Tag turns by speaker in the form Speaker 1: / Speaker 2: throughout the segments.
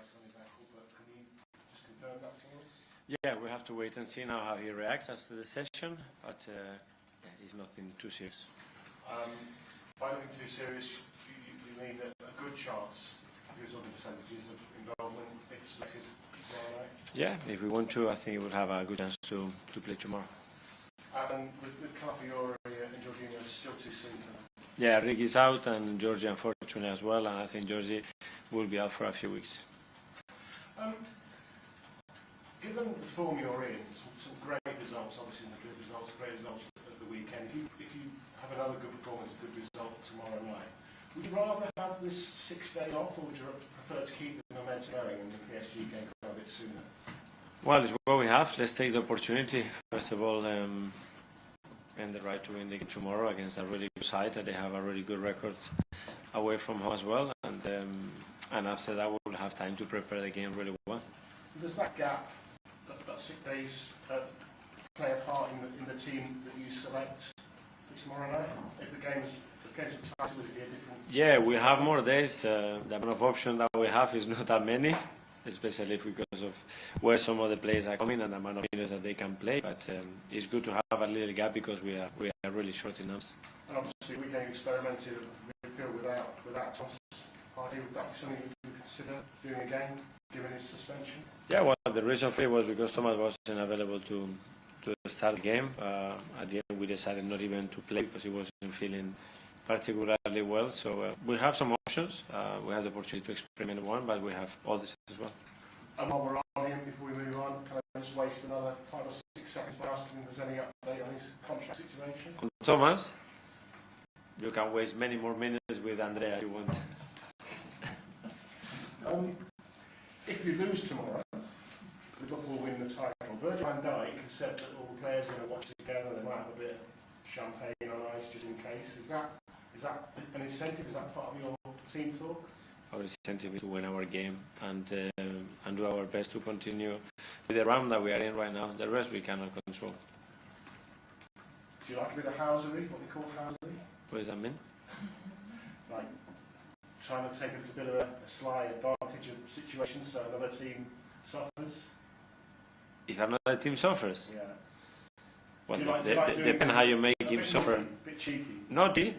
Speaker 1: ice on his ankle, but can you just confirm that for us?
Speaker 2: Yeah, we have to wait and see now how he reacts after the session, but yeah, it's nothing too serious.
Speaker 1: By nothing too serious, you mean a good chance, here's all the percentages of involvement if selected tomorrow night?
Speaker 2: Yeah, if we want to, I think we will have a good chance to play tomorrow.
Speaker 1: And with Calafiori and Jorginho, still too soon for them?
Speaker 2: Yeah, Rick is out and Georgie unfortunately as well, and I think Georgie will be out for a few weeks.
Speaker 1: Given the form you're in, some great results, obviously the good results, great results at the weekend. If you have another good performance, a good result tomorrow night, would you rather have this 6 days off, or would you prefer to keep the momentum going and the PSG game go a bit sooner?
Speaker 2: Well, it's what we have. Let's take the opportunity. First of all, and the right to win the game tomorrow against a really good side that they have a really good record away from home as well. And after that, we'll have time to prepare the game really well.
Speaker 1: Does that gap, that 6 days, play a part in the team that you select for tomorrow night? If the game's tight, would it be a different?
Speaker 2: Yeah, we have more days. The amount of options that we have is not that many, especially because of where some of the players are coming and the amount of minutes that they can play. But it's good to have a little gap because we are really short in numbers.
Speaker 1: And obviously, we can experimented midfield without Thomas Partey. Would that be something you would consider doing again, given his suspension?
Speaker 2: Yeah, well, the reason for it was because Thomas wasn't available to start the game. At the end, we decided not even to play because he wasn't feeling particularly well. So we have some options. We have the opportunity to experiment one, but we have all this as well.
Speaker 1: And while we're on him, before we move on, can I just waste another 5 or 6 seconds by asking if there's any update on his contract situation?
Speaker 2: On Thomas, you can waste many more minutes with Andrea if you want.
Speaker 1: If you lose tomorrow, Liverpool win the title. Virgil van Dijk has said that all the players are going to watch together. They might have a bit of champagne on ice just in case. Is that an incentive? Is that part of your team talk?
Speaker 2: Our incentive is to win our game and do our best to continue with the round that we are in right now. The rest we cannot control.
Speaker 1: Do you like a bit of housery? What we call housery?
Speaker 2: What does that mean?
Speaker 1: Like trying to take a little bit of a sly advantage of situations so another team suffers?
Speaker 2: If another team suffers?
Speaker 1: Yeah.
Speaker 2: Well, depends how you make him suffer.
Speaker 1: A bit cheeky.
Speaker 2: Naughty?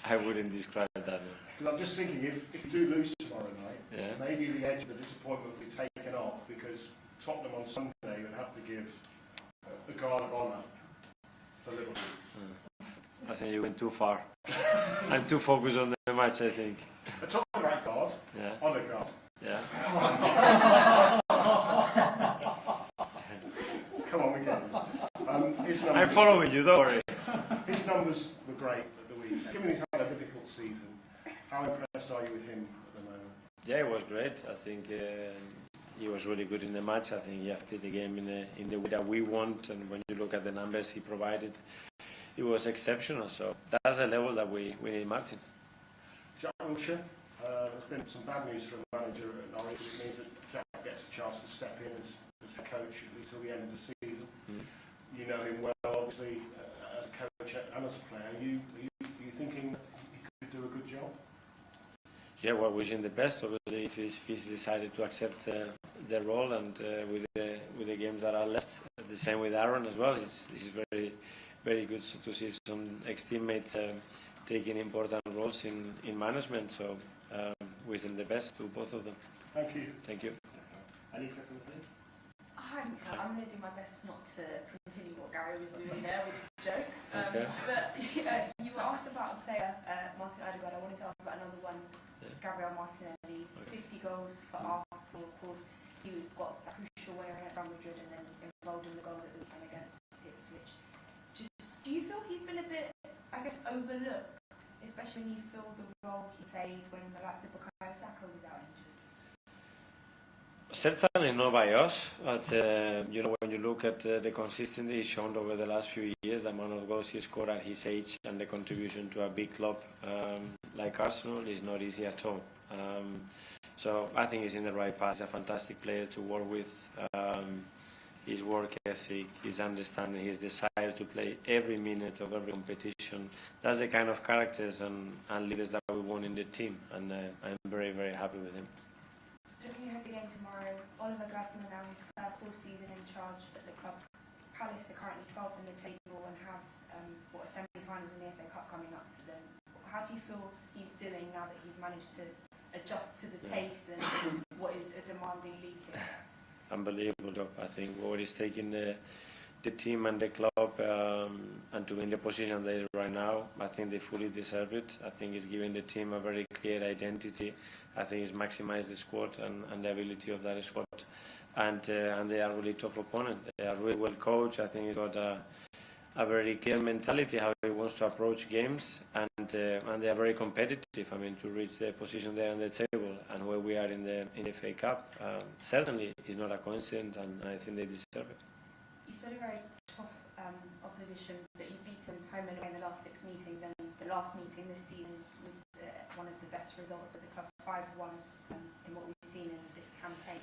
Speaker 2: I wouldn't describe it that way.
Speaker 1: Because I'm just thinking, if you do lose tomorrow night,
Speaker 2: yeah,
Speaker 1: maybe the edge of the disappointment will be taken off because Tottenham on Sunday would have to give a guard of honour for Liverpool.
Speaker 2: I think you went too far. I'm too focused on the match, I think.
Speaker 1: A Tottenham right guard?
Speaker 2: Yeah.
Speaker 1: Honour guard?
Speaker 2: Yeah.
Speaker 1: Come on, Mikel.
Speaker 2: I'm following you, don't worry.
Speaker 1: His numbers were great at the week. Given he's had a difficult season, how impressed are you with him at the moment?
Speaker 2: Yeah, it was great. I think he was really good in the match. I think he acted the game in the way that we want, and when you look at the numbers he provided, it was exceptional. So that's the level that we need Martin.
Speaker 1: Jack Wilshere, there's been some bad news from the manager at Norwich. It means that Jack gets a chance to step in as head coach at least till the end of the season. You know him well, obviously, as a coach and as a player. Are you thinking that he could do a good job?
Speaker 2: Yeah, well, wishing the best. Obviously, if he's decided to accept the role, and with the games that are left, the same with Aaron as well. It's very, very good to see some ex-teammates taking important roles in management. So, wish them the best to both of them.
Speaker 1: Thank you.
Speaker 2: Thank you.
Speaker 1: Anita, please.
Speaker 3: I'm going to do my best not to continue what Gary was doing there with the jokes.
Speaker 2: Okay.
Speaker 3: But you were asked about a player, Martin Odegaard. I wanted to ask about another one, Gabriel Martinelli.
Speaker 2: Okay.
Speaker 3: 50 goals for Arsenal. Of course, you got a crucial winner against Real Madrid and then involved in the goals at the weekend against Ipswich. Just, do you feel he's been a bit, I guess, overlooked, especially when you feel the role he played when the likes of Bukayo Saka was out injured?
Speaker 2: Certainly not by us, but when you look at the consistency he's shown over the last few years, the amount of goals he scored at his age and the contribution to a big club like Arsenal is not easy at all. So I think he's in the right path. He's a fantastic player to work with. his work ethic, his understanding, his desire to play every minute of every competition. That's the kind of characters and leaders that we want in the team, and I'm very, very happy with him.
Speaker 3: Looking ahead to the game tomorrow, Oliver Glasner now his first full season in charge at the club. Palace are currently 12th in the table and have semi-finals in the FA Cup coming up for them. How do you feel he's doing now that he's managed to adjust to the pace and what is a demanding league here?
Speaker 2: Unbelievable job. I think what he's taking the team and the club and to be in the position they're right now, I think they fully deserve it. I think he's giving the team a very clear identity. I think he's maximized the squad and the ability of that squad. And they are really tough opponent. They are really well coached. I think he's got a very clear mentality how he wants to approach games, and they are very competitive. I mean, to reach the position there on the table and where we are in the FA Cup, certainly is not a coincidence, and I think they deserve it.
Speaker 3: You said a very tough opposition, but you beat them home and away in the last 6 meetings. Then the last meeting this season was one of the best results of the club, 5-1 in what we've seen in this campaign.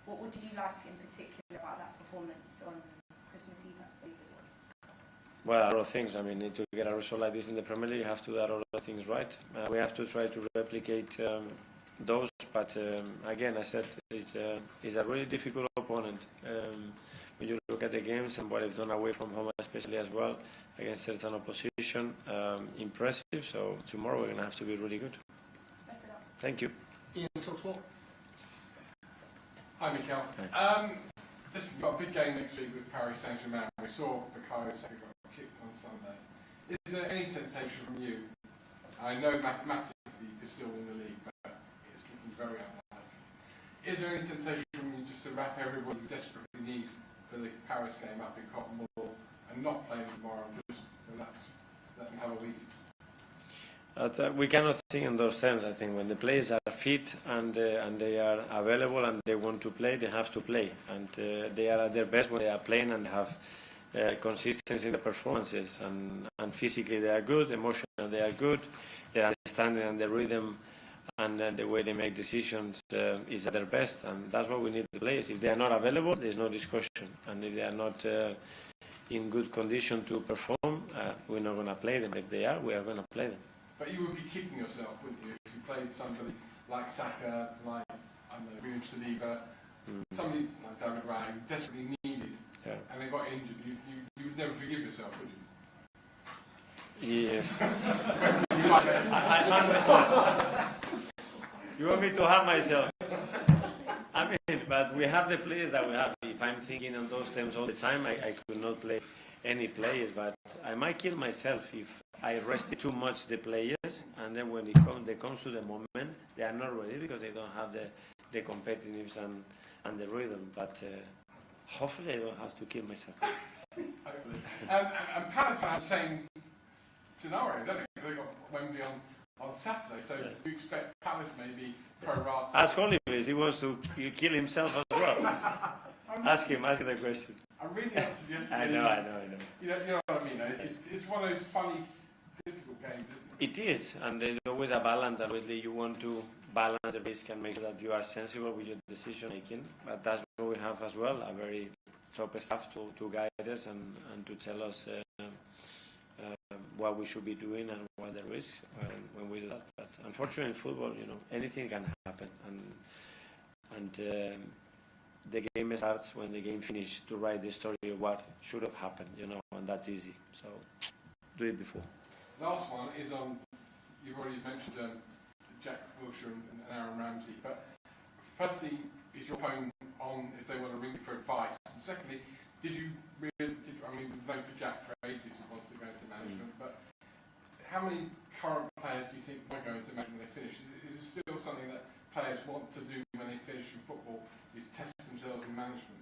Speaker 3: What did you like in particular about that performance on Christmas Eve, I believe it was?
Speaker 2: Well, a lot of things. I mean, to get a result like this in the Premier League, you have to do a lot of things right. We have to try to replicate those, but again, I said it's a really difficult opponent. When you look at the games and what they've done away from home, especially as well, against certain opposition, impressive. So tomorrow we're going to have to be really good.
Speaker 3: Best of luck.
Speaker 2: Thank you.
Speaker 4: Ian, talk more.
Speaker 5: Hi, Mikel. Listen, we've got a big game next week with Paris Saint-Germain. We saw the Coyotes who got kicked on Sunday. Is there any temptation from you? I know mathematically you could still win the league, but it's looking very unlikely. Is there any temptation from you just to wrap everybody you desperately need for the Paris game up in Cotton Ball and not play them tomorrow and just relax, let them have a week?
Speaker 2: We cannot think in those terms. I think when the players are fit and they are available and they want to play, they have to play. And they are at their best when they are playing and have consistency in the performances. And physically they are good, emotionally they are good, their understanding and the rhythm and the way they make decisions is at their best. And that's what we need the players. If they are not available, there's no discussion. And if they are not in good condition to perform, we're not going to play them. If they are, we are going to play them.
Speaker 5: But you would be kicking yourself, wouldn't you, if you played somebody like Saka, like, I don't know, William Saliba, somebody like David Raya, who desperately needed, and they got injured. You would never forgive yourself, would you?
Speaker 2: Yeah. I harm myself. You want me to harm myself? I mean, but we have the players that we have. If I'm thinking on those terms all the time, I could not play any players, but I might kill myself if I rested too much the players, and then when they comes to the moment, they are not ready because they don't have the competitiveness and the rhythm. But hopefully I don't have to kill myself.
Speaker 5: Hopefully. And Palace have the same scenario, don't they? They got Wembley on Saturday, so you expect Palace maybe pro-rata.
Speaker 2: Ask Oliver, he wants to kill himself as well. Ask him the question.
Speaker 5: I really answered yesterday.
Speaker 2: I know.
Speaker 5: You know what I mean? It's one of those funny, difficult games, isn't it?
Speaker 2: It is, and there's always a balance, and really you want to balance the risk and make sure that you are sensible with your decision making. But that's what we have as well, a very top staff to guide us and to tell us what we should be doing and what the risks when we do that. But unfortunately in football, anything can happen, and the game starts when the game finishes to write the story of what should have happened, and that's easy. So do it before.
Speaker 5: Last one is on, you've already mentioned Jack Wilshere and Aaron Ramsey, but firstly, is your phone on if they want to ring you for advice? And secondly, we've known for Jack for ages he wants to go into management, but how many current players do you think might go into management when they finish? Is it still something that players want to do when they finish in football, is test themselves in management,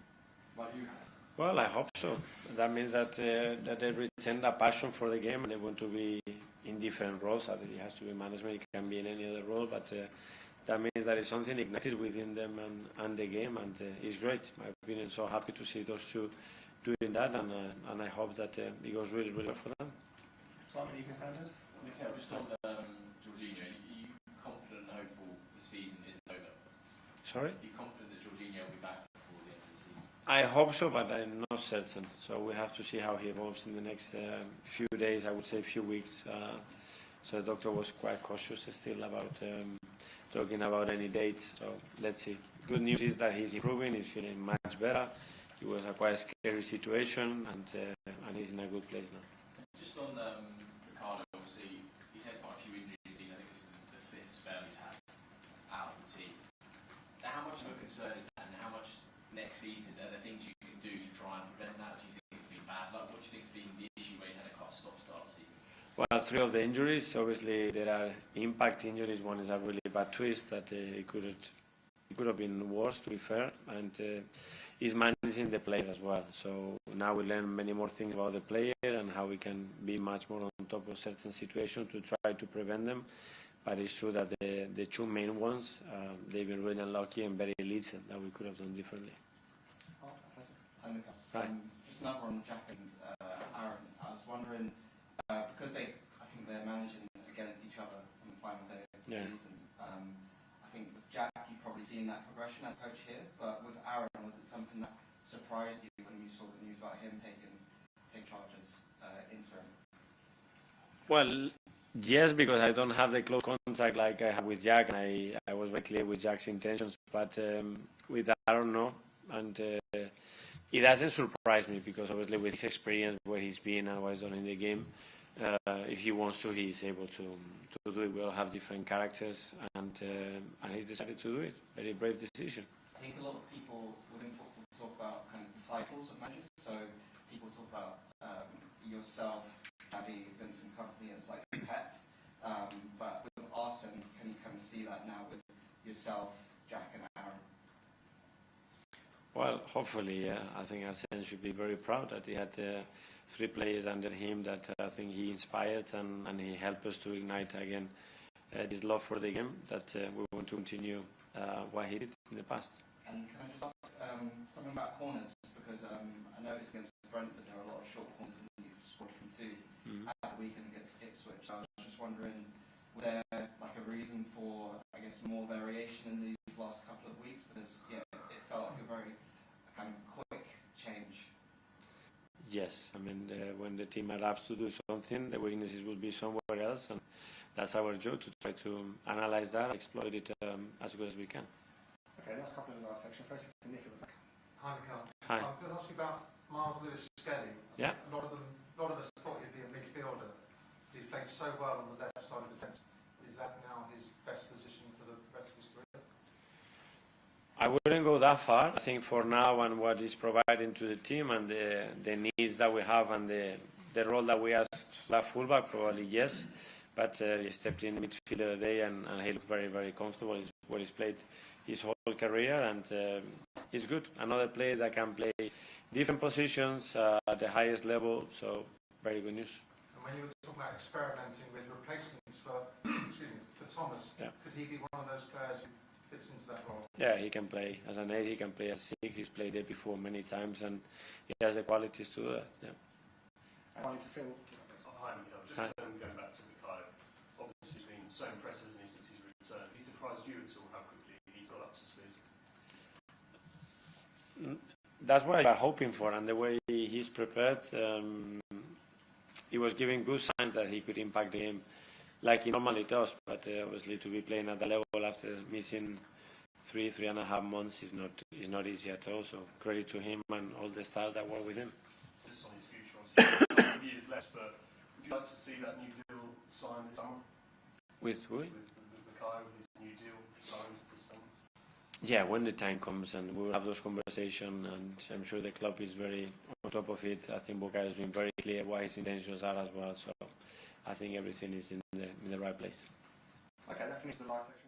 Speaker 5: like you have?
Speaker 2: Well, I hope so. That means that they retain a passion for the game and they want to be in different roles. It has to be management, it can be in any other role, but that means that it's something ignited within them and the game, and it's great. I've been so happy to see those two doing that, and I hope that it goes really, really well for them.
Speaker 4: Simon, you can stand it.
Speaker 6: Mikel, just on Jorginho, are you confident and hopeful the season isn't over?
Speaker 2: Sorry?
Speaker 6: Are you confident that Jorginho will be back before the end of the season?
Speaker 2: I hope so, but I'm not certain. So we have to see how he evolves in the next few days, I would say few weeks. So the doctor was quite cautious still about talking about any dates. So let's see. Good news is that he's improving, he's feeling much better. It was a quite scary situation, and he's in a good place now.
Speaker 6: Just on Ricardo, obviously, he's had quite a few injuries. I think this is the fifth spell he's had out of the team. How much of a concern is that, and how much next season are there things you can do to try and prevent that? Do you think it's been bad luck? What do you think has been the issue where he's had a stop-start season?
Speaker 2: Well, three of the injuries, obviously there are impact injuries. One is a really bad twist that it could have been worse, to be fair, and he's managing the player as well. So now we learn many more things about the player and how we can be much more on top of certain situations to try to prevent them. But it's true that the two main ones, they've been really unlucky and very little that we could have done differently.
Speaker 4: Hi, Mikel.
Speaker 2: Hi.
Speaker 4: Just another on Jack and Aaron. I was wondering, because I think they're managing against each other on the final day of the season. I think with Jack, you've probably seen that progression as coach here. But with Aaron, was it something that surprised you when you saw the news about him take charge as interim?
Speaker 2: Well, yes, because I don't have the close contact like I have with Jack, and I was very clear with Jack's intentions. But with Aaron, no. And it doesn't surprise me because obviously with his experience, where he's been and what he's done in the game, if he wants to, he's able to do it. We all have different characters, and he's decided to do it. Very brave decision.
Speaker 4: I think a lot of people within football talk about kind of the cycles of managers. So people talk about yourself, Abby, Vincent Company as like Pep. But with Arsene, can you kind of see that now with yourself, Jack and Aaron?
Speaker 2: Well, hopefully, yeah. I think Arsene should be very proud that he had three players under him that I think he inspired and he helped us to ignite again this love for the game that we want to continue what he did in the past.
Speaker 4: And can I just ask something about corners? Because I noticed against Brent that there are a lot of short corners and you've scored from two at the weekend against Ipswich. So I was just wondering, was there like a reason for, I guess, more variation in these last couple of weeks? Because yeah, it felt like a very kind of quick change.
Speaker 2: Yes, I mean, when the team adapts to do something, the weaknesses will be somewhere else, and that's our job to try to analyze that, exploit it as good as we can.
Speaker 4: Okay, last couple in the last section. First to Nick at the back.
Speaker 7: Hi, Mikel.
Speaker 2: Hi.
Speaker 7: I'm going to ask you about Miles Lewis-Skelly.
Speaker 2: Yeah.
Speaker 7: A lot of us thought he'd be a midfielder. He's played so well on the left side of the defence. Is that now his best position for the rest of his career?
Speaker 2: I wouldn't go that far. I think for now and what he's providing to the team and the needs that we have and the role that we asked that fullback, probably yes. But he stepped in the midfield the other day and he looked very, very comfortable. It's what he's played his whole career, and he's good. Another player that can play different positions at the highest level, so very good news.
Speaker 7: And when you were talking about experimenting with replacements for, for Thomas, could he be one of those players who fits into that role?
Speaker 2: Yeah, he can play as an 8, he can play as 6, he's played there before many times, and he has the qualities to do that. Yeah.
Speaker 4: Finally to Phil.
Speaker 8: Hi, Mikel. Just going back to Mikel, obviously been so impressive since he's returned. He surprised you at all how quickly he got up to speed?
Speaker 2: That's what I'm hoping for, and the way he's prepared, he was giving good signs that he could impact the game like he normally does, but obviously to be playing at the level after missing 3.5 months is not easy at all, so credit to him and all the staff that work with him.
Speaker 8: Just on his future, obviously, years left, but would you like to see that new deal signed this summer?
Speaker 2: With who?
Speaker 8: With Mikel, with his new deal signed this summer?
Speaker 2: Yeah, when the time comes and we will have those conversations, and I'm sure the club is very on top of it. I think Bukayo has been very clear what his intentions are as well, so I think everything is in the right place.
Speaker 4: Okay, that finishes the live section.